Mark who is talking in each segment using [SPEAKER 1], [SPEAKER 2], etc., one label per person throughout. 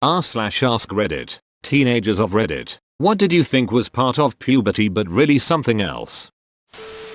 [SPEAKER 1] r/AskReddit. Teenagers of Reddit. What did you think was part of puberty but really something else?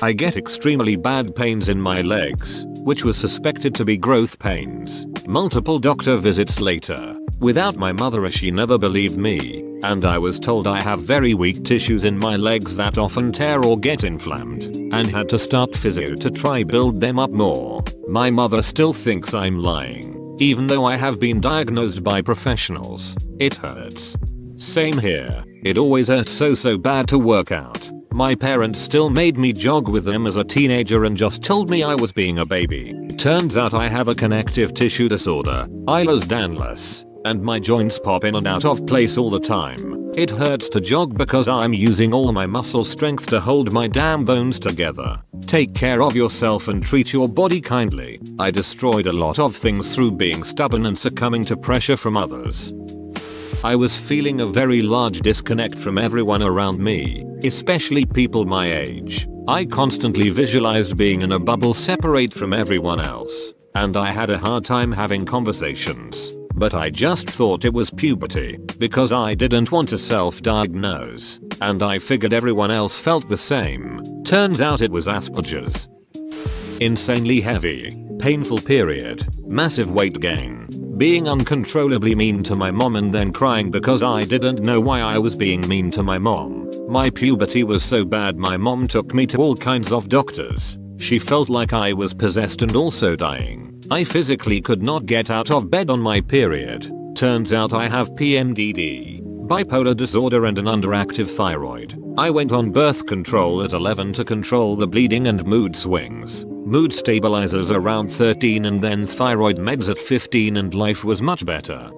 [SPEAKER 1] I get extremely bad pains in my legs, which was suspected to be growth pains. Multiple doctor visits later, without my mother as she never believed me, and I was told I have very weak tissues in my legs that often tear or get inflamed, and had to start physio to try build them up more. My mother still thinks I'm lying, even though I have been diagnosed by professionals. It hurts. Same here. It always hurts so bad to work out. My parents still made me jog with them as a teenager and just told me I was being a baby. Turns out I have a connective tissue disorder, Ehlers-Danlos, and my joints pop in and out of place all the time. It hurts to jog because I'm using all my muscle strength to hold my damn bones together. Take care of yourself and treat your body kindly. I destroyed a lot of things through being stubborn and succumbing to pressure from others. I was feeling a very large disconnect from everyone around me, especially people my age. I constantly visualized being in a bubble separate from everyone else, and I had a hard time having conversations. But I just thought it was puberty, because I didn't want to self-diagnose, and I figured everyone else felt the same. Turns out it was Asperger's. Insanely heavy, painful period, massive weight gain, being uncontrollably mean to my mom and then crying because I didn't know why I was being mean to my mom. My puberty was so bad my mom took me to all kinds of doctors. She felt like I was possessed and also dying. I physically could not get out of bed on my period. Turns out I have PMDD, bipolar disorder and an underactive thyroid. I went on birth control at 11 to control the bleeding and mood swings. Mood stabilizers around 13 and then thyroid meds at 15 and life was much better.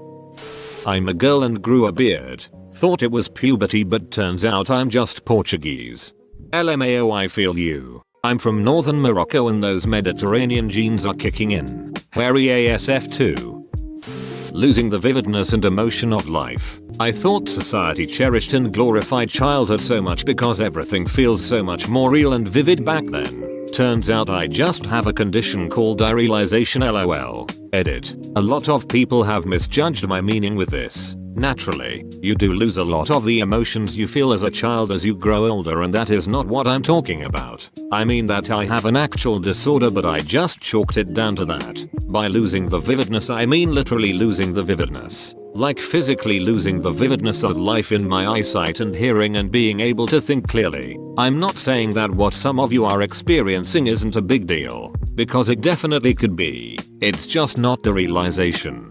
[SPEAKER 1] I'm a girl and grew a beard. Thought it was puberty but turns out I'm just Portuguese. LMAO, I feel you. I'm from northern Morocco and those Mediterranean genes are kicking in. Hairy ASF too. Losing the vividness and emotion of life. I thought society cherished and glorified childhood so much because everything feels so much more real and vivid back then. Turns out I just have a condition called derealization, lol. Edit. A lot of people have misjudged my meaning with this. Naturally, you do lose a lot of the emotions you feel as a child as you grow older, and that is not what I'm talking about. I mean that I have an actual disorder but I just chalked it down to that. By losing the vividness I mean literally losing the vividness. Like physically losing the vividness of life in my eyesight and hearing and being able to think clearly. I'm not saying that what some of you are experiencing isn't a big deal, because it definitely could be. It's just not the realization.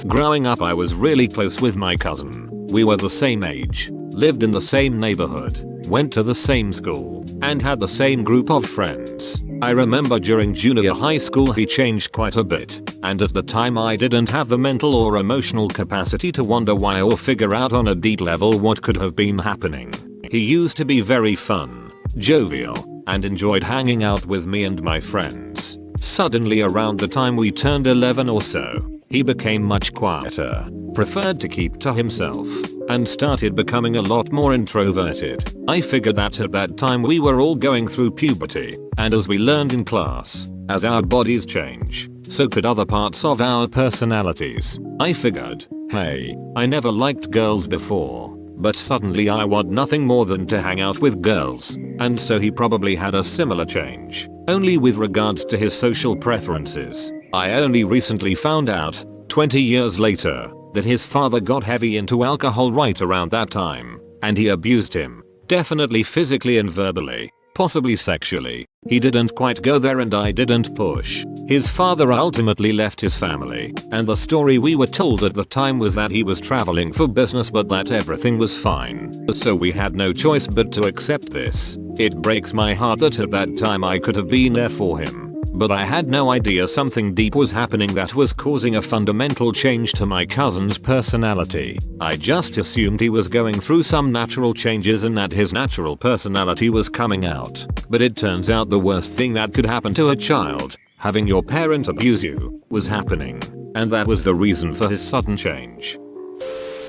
[SPEAKER 1] Growing up I was really close with my cousin. We were the same age, lived in the same neighborhood, went to the same school, and had the same group of friends. I remember during junior high school he changed quite a bit, and at the time I didn't have the mental or emotional capacity to wonder why or figure out on a deep level what could have been happening. He used to be very fun, jovial, and enjoyed hanging out with me and my friends. Suddenly around the time we turned 11 or so, he became much quieter, preferred to keep to himself, and started becoming a lot more introverted. I figured that at that time we were all going through puberty, and as we learned in class, as our bodies change, so could other parts of our personalities. I figured, hey, I never liked girls before, but suddenly I want nothing more than to hang out with girls, and so he probably had a similar change, only with regards to his social preferences. I only recently found out, 20 years later, that his father got heavy into alcohol right around that time, and he abused him, definitely physically and verbally, possibly sexually. He didn't quite go there and I didn't push. His father ultimately left his family, and the story we were told at the time was that he was traveling for business but that everything was fine. So we had no choice but to accept this. It breaks my heart that at that time I could have been there for him. But I had no idea something deep was happening that was causing a fundamental change to my cousin's personality. I just assumed he was going through some natural changes and that his natural personality was coming out. But it turns out the worst thing that could happen to a child, having your parent abuse you, was happening. And that was the reason for his sudden change.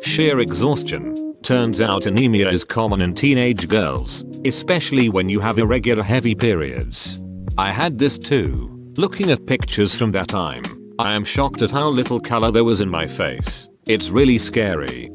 [SPEAKER 1] Sheer exhaustion. Turns out anemia is common in teenage girls, especially when you have irregular heavy periods. I had this too. Looking at pictures from that time, I am shocked at how little color there was in my face. It's really scary.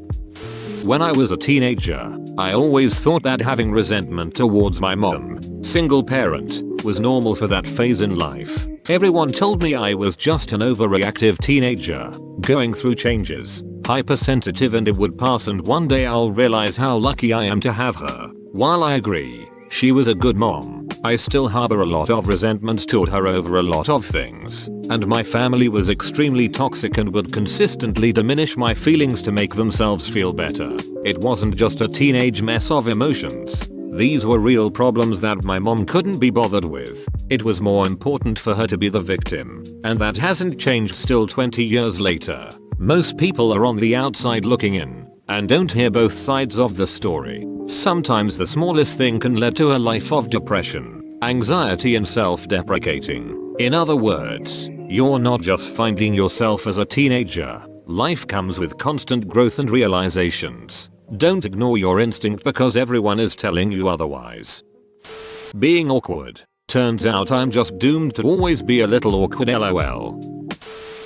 [SPEAKER 1] When I was a teenager, I always thought that having resentment towards my mom, single parent, was normal for that phase in life. Everyone told me I was just an overreactive teenager, going through changes, hypersensitive, and it would pass and one day I'll realize how lucky I am to have her. While I agree, she was a good mom, I still harbor a lot of resentment toward her over a lot of things, and my family was extremely toxic and would consistently diminish my feelings to make themselves feel better. It wasn't just a teenage mess of emotions. These were real problems that my mom couldn't be bothered with. It was more important for her to be the victim, and that hasn't changed still 20 years later. Most people are on the outside looking in and don't hear both sides of the story. Sometimes the smallest thing can lead to a life of depression, anxiety, and self-deprecating. In other words, you're not just finding yourself as a teenager. Life comes with constant growth and realizations. Don't ignore your instinct because everyone is telling you otherwise. Being awkward. Turns out I'm just doomed to always be a little awkward, lol.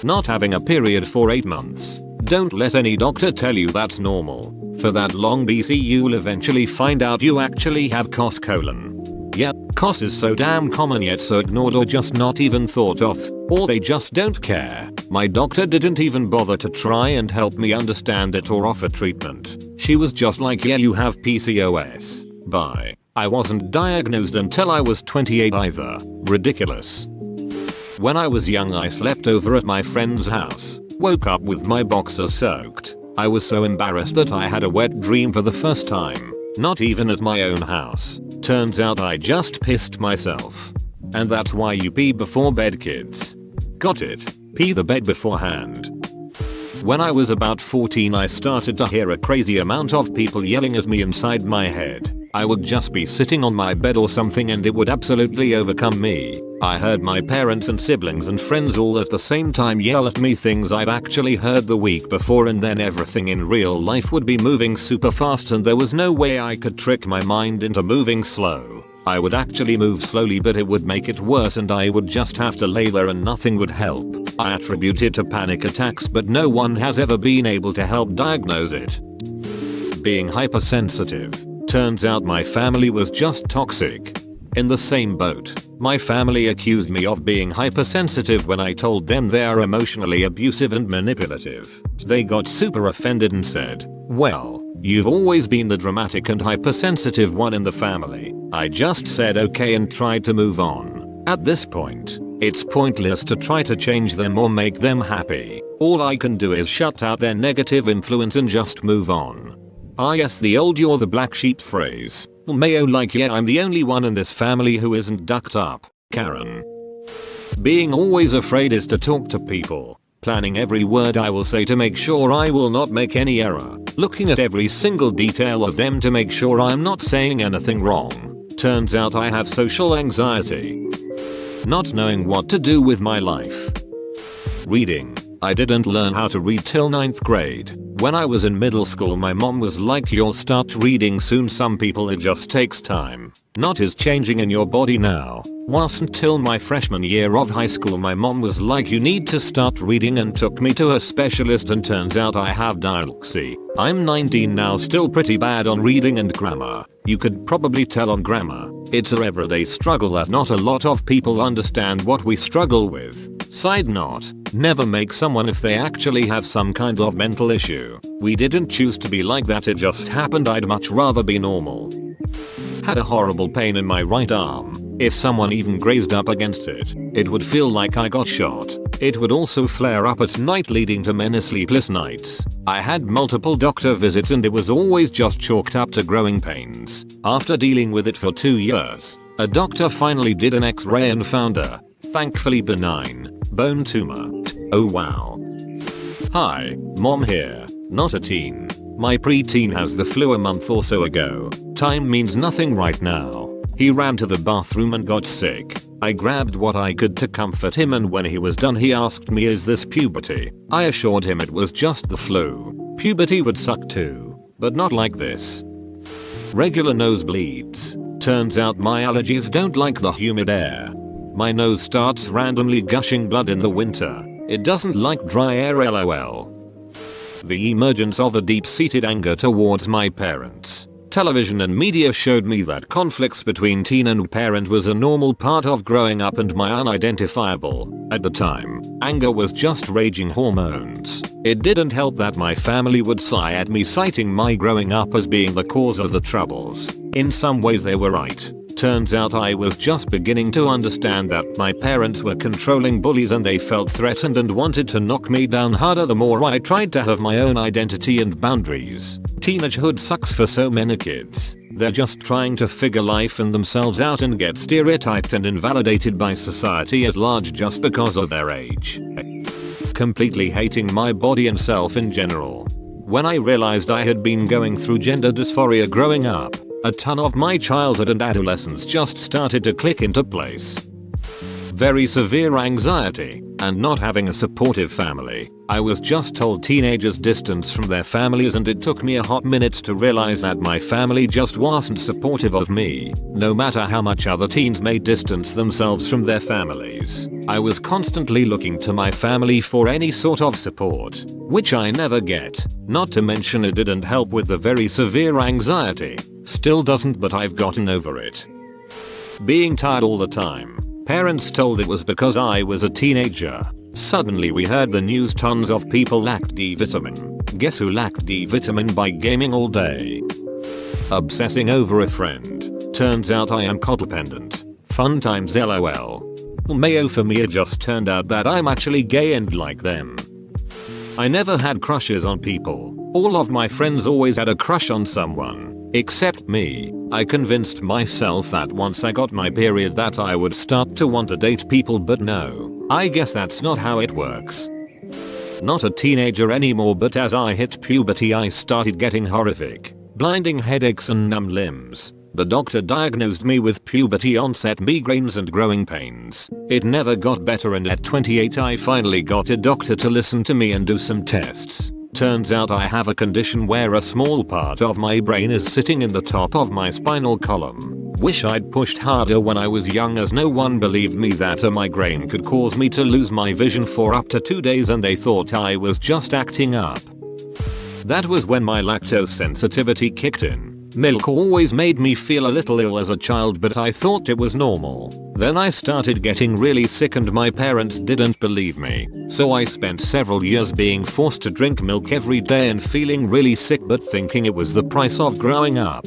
[SPEAKER 1] Not having a period for 8 months. Don't let any doctor tell you that's normal. For that long BC you'll eventually find out you actually have cos colon. Yeah, cos is so damn common yet so ignored or just not even thought of, or they just don't care. My doctor didn't even bother to try and help me understand it or offer treatment. She was just like, yeah, you have PCOS. Bye. I wasn't diagnosed until I was 28 either. Ridiculous. When I was young I slept over at my friend's house. Woke up with my boxers soaked. I was so embarrassed that I had a wet dream for the first time. Not even at my own house. Turns out I just pissed myself. And that's why you pee before bed, kids. Got it? Pee the bed beforehand. When I was about 14 I started to hear a crazy amount of people yelling at me inside my head. I would just be sitting on my bed or something and it would absolutely overcome me. I heard my parents and siblings and friends all at the same time yell at me things I've actually heard the week before, and then everything in real life would be moving super fast and there was no way I could trick my mind into moving slow. I would actually move slowly but it would make it worse and I would just have to lay there and nothing would help. I attribute it to panic attacks but no one has ever been able to help diagnose it. Being hypersensitive. Turns out my family was just toxic. In the same boat, my family accused me of being hypersensitive when I told them they are emotionally abusive and manipulative. They got super offended and said, well, you've always been the dramatic and hypersensitive one in the family. I just said okay and tried to move on. At this point, it's pointless to try to change them or make them happy. All I can do is shut out their negative influence and just move on. Ah yes, the old "you're the black sheep" phrase. Mayo like, yeah, I'm the only one in this family who isn't ducked up. Karen. Being always afraid is to talk to people. Planning every word I will say to make sure I will not make any error. Looking at every single detail of them to make sure I'm not saying anything wrong. Turns out I have social anxiety. Not knowing what to do with my life. Reading. I didn't learn how to read till 9th grade. When I was in middle school my mom was like, you'll start reading soon, some people it just takes time. Not is changing in your body now. Wasn't till my freshman year of high school my mom was like, you need to start reading, and took me to a specialist, and turns out I have dyslexia. I'm 19 now, still pretty bad on reading and grammar. You could probably tell on grammar. It's a everyday struggle that not a lot of people understand what we struggle with. Side note, never make someone if they actually have some kind of mental issue. We didn't choose to be like that, it just happened. I'd much rather be normal. Had a horrible pain in my right arm. If someone even grazed up against it, it would feel like I got shot. It would also flare up at night, leading to many sleepless nights. I had multiple doctor visits and it was always just chalked up to growing pains. After dealing with it for 2 years, a doctor finally did an X-ray and found a, thankfully benign, bone tumor. Oh wow. Hi, mom here. Not a teen. My preteen has the flu a month or so ago. Time means nothing right now. He ran to the bathroom and got sick. I grabbed what I could to comfort him, and when he was done he asked me, is this puberty? I assured him it was just the flu. Puberty would suck too, but not like this. Regular nosebleeds. Turns out my allergies don't like the humid air. My nose starts randomly gushing blood in the winter. It doesn't like dry air, lol. The emergence of a deep-seated anger towards my parents. Television and media showed me that conflicts between teen and parent was a normal part of growing up and my unidentifiable, at the time, anger was just raging hormones. It didn't help that my family would sigh at me, citing my growing up as being the cause of the troubles. In some ways they were right. Turns out I was just beginning to understand that my parents were controlling bullies and they felt threatened and wanted to knock me down harder the more I tried to have my own identity and boundaries. Teenagehood sucks for so many kids. They're just trying to figure life and themselves out and get stereotyped and invalidated by society at large just because of their age. Completely hating my body and self in general. When I realized I had been going through gender dysphoria growing up, a ton of my childhood and adolescence just started to click into place. Very severe anxiety, and not having a supportive family. I was just told teenagers distance from their families, and it took me a hot minute to realize that my family just wasn't supportive of me, no matter how much other teens may distance themselves from their families. I was constantly looking to my family for any sort of support, which I never get, not to mention it didn't help with the very severe anxiety. Still doesn't, but I've gotten over it. Being tired all the time. Parents told it was because I was a teenager. Suddenly we heard the news tons of people lacked D vitamin. Guess who lacked D vitamin by gaming all day? Obsessing over a friend. Turns out I am codependent. Fun times lol. Mayo for me, it just turned out that I'm actually gay and like them. I never had crushes on people. All of my friends always had a crush on someone. Except me. I convinced myself that once I got my period that I would start to want to date people, but no. I guess that's not how it works. Not a teenager anymore, but as I hit puberty I started getting horrific, blinding headaches and numb limbs. The doctor diagnosed me with puberty onset migraines and growing pains. It never got better, and at 28 I finally got a doctor to listen to me and do some tests. Turns out I have a condition where a small part of my brain is sitting in the top of my spinal column. Wish I'd pushed harder when I was young, as no one believed me that a migraine could cause me to lose my vision for up to 2 days, and they thought I was just acting up. That was when my lactose sensitivity kicked in. Milk always made me feel a little ill as a child, but I thought it was normal. Then I started getting really sick and my parents didn't believe me. So I spent several years being forced to drink milk every day and feeling really sick, but thinking it was the price of growing up.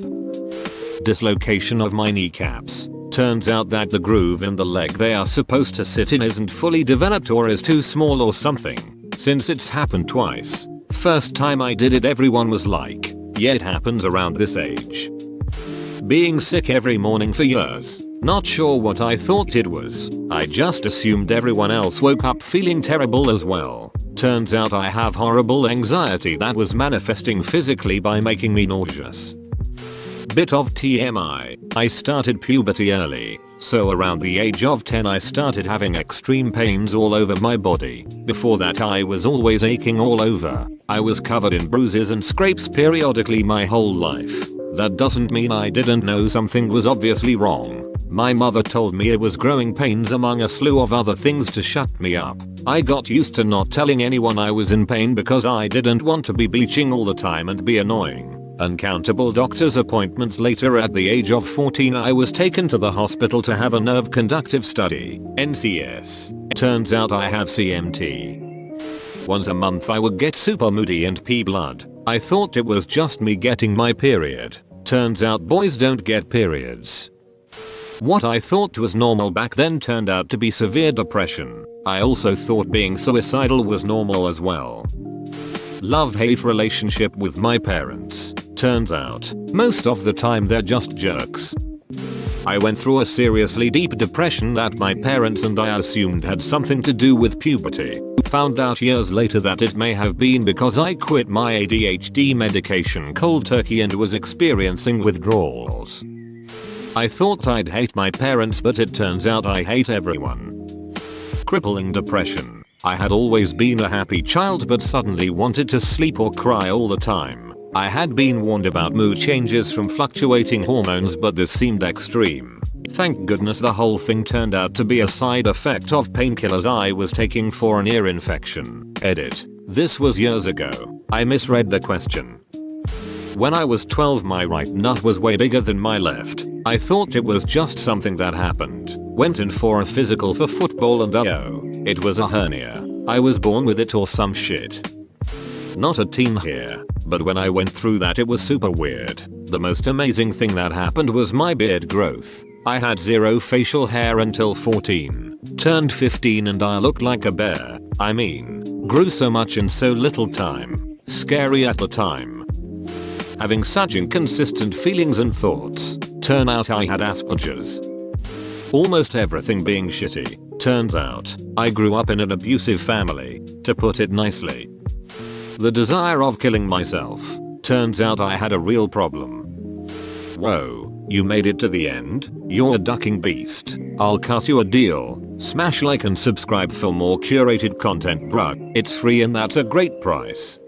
[SPEAKER 1] Dislocation of my kneecaps. Turns out that the groove in the leg they are supposed to sit in isn't fully developed or is too small or something. Since it's happened twice. First time I did it everyone was like, yeah, it happens around this age. Being sick every morning for years. Not sure what I thought it was. I just assumed everyone else woke up feeling terrible as well. Turns out I have horrible anxiety that was manifesting physically by making me nauseous. Bit of TMI. I started puberty early. So around the age of 10 I started having extreme pains all over my body. Before that I was always aching all over. I was covered in bruises and scrapes periodically my whole life. That doesn't mean I didn't know something was obviously wrong. My mother told me it was growing pains among a slew of other things to shut me up. I got used to not telling anyone I was in pain because I didn't want to be bleaching all the time and be annoying. Uncountable doctor's appointments later, at the age of 14 I was taken to the hospital to have a nerve conductive study, NCS. Turns out I have CMT. Once a month I would get super moody and pee blood. I thought it was just me getting my period. Turns out boys don't get periods. What I thought was normal back then turned out to be severe depression. I also thought being suicidal was normal as well. Love-hate relationship with my parents. Turns out, most of the time they're just jerks. I went through a seriously deep depression that my parents and I assumed had something to do with puberty. Found out years later that it may have been because I quit my ADHD medication cold turkey and was experiencing withdrawals. I thought I'd hate my parents, but it turns out I hate everyone. Crippling depression. I had always been a happy child but suddenly wanted to sleep or cry all the time. I had been warned about mood changes from fluctuating hormones, but this seemed extreme. Thank goodness the whole thing turned out to be a side effect of painkillers I was taking for an ear infection. Edit. This was years ago. I misread the question. When I was 12 my right nut was way bigger than my left. I thought it was just something that happened. Went in for a physical for football and it was a hernia. I was born with it or some shit. Not a teen here, but when I went through that it was super weird. The most amazing thing that happened was my beard growth. I had zero facial hair until 14. Turned 15 and I looked like a bear. I mean, grew so much in so little time. Scary at the time. Having such inconsistent feelings and thoughts. Turn out I had Asperger's. Almost everything being shitty. Turns out, I grew up in an abusive family, to put it nicely. The desire of killing myself. Turns out I had a real problem. Whoa, you made it to the end? You're a ducking beast. I'll cut you a deal. Smash like and subscribe for more curated content bruh. It's free and that's a great price.